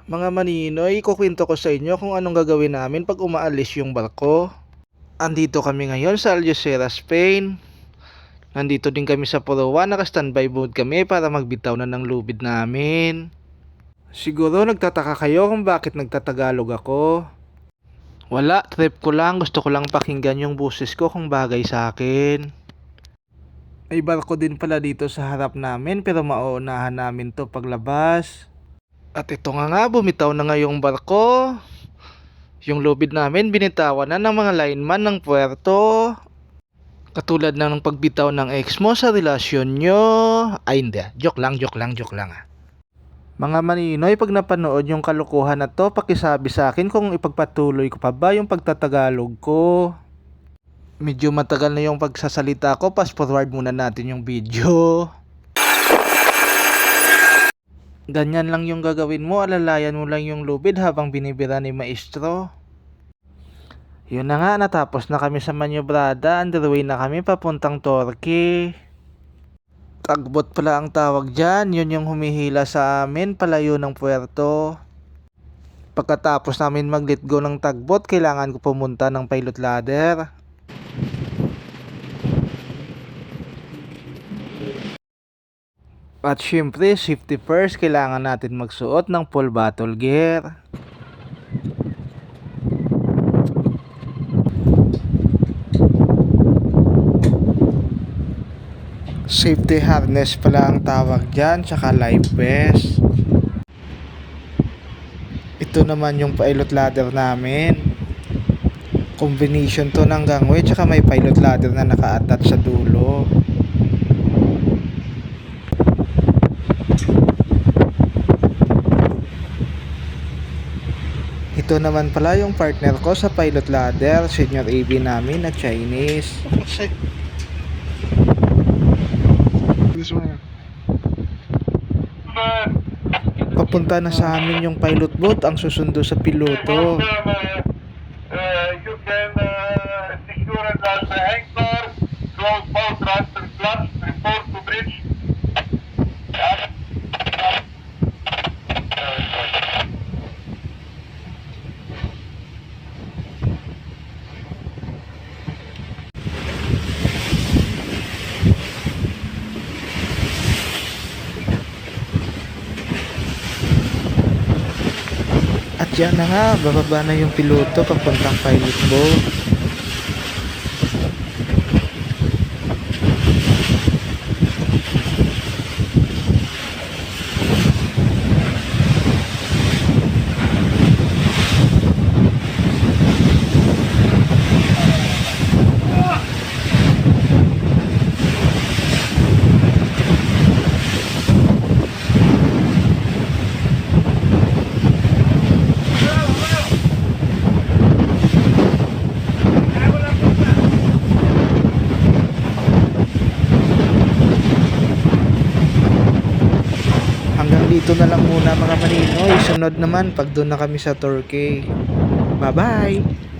Mga maninoy, ikukwento ko sa inyo kung anong gagawin namin pag umaalis yung barko. Andito kami ngayon sa Algeciras, Spain. Nandito din kami sa Poroa, naka-standby mode kami para magbitaw na ng lubid namin. Siguro nagtataka kayo kung bakit nagtatagalog ako. Wala, trip ko lang, gusto ko lang pakinggan yung boses ko kung bagay sa akin. May barko din pala dito sa harap namin pero mauunahan namin to paglabas. At ito nga bumitaw na nga yung barko. Yung lubid namin binitawan na ng mga lineman ng puerto. Katulad na ng pagbitaw ng ex mo sa relasyon nyo. Ay hindi, joke lang. Mga maninoy, pag napanood yung kalokohan na to, pakisabi sa akin kung ipagpatuloy ko pa ba yung pagtatagalog ko. Medyo matagal na yung pagsasalita ko, fast forward muna natin yung video. Ganyan lang yung gagawin mo, alalayan mo lang yung lubid habang binibira ni maestro. Yun na nga, natapos na kami sa manyobrada, underway na kami papuntang Torque. Tagbot pala ang tawag dyan, yun yung humihila sa amin palayo ng puerto. Pagkatapos namin mag-let go ng tagbot, kailangan ko pumunta ng pilot ladder. At syempre, safety first, kailangan natin magsuot ng full battle gear. Safety harness pala ang tawag dyan, tsaka life vest. Ito naman yung pilot ladder namin. Combination to ng gangway, tsaka may pilot ladder na naka-attach sa dulo. Ito naman pala yung partner ko sa pilot ladder, senior AB namin na Chinese. Papunta na sa amin yung pilot boat, ang susundo sa piloto. You can secure it at the anchor, close both transfer flaps, report to bridge. At yan na nga, bababa na yung piloto papuntang pilot boat. Hanggang dito na lang muna mga maninoy. Sunod naman pag doon na kami sa Torque. Bye bye!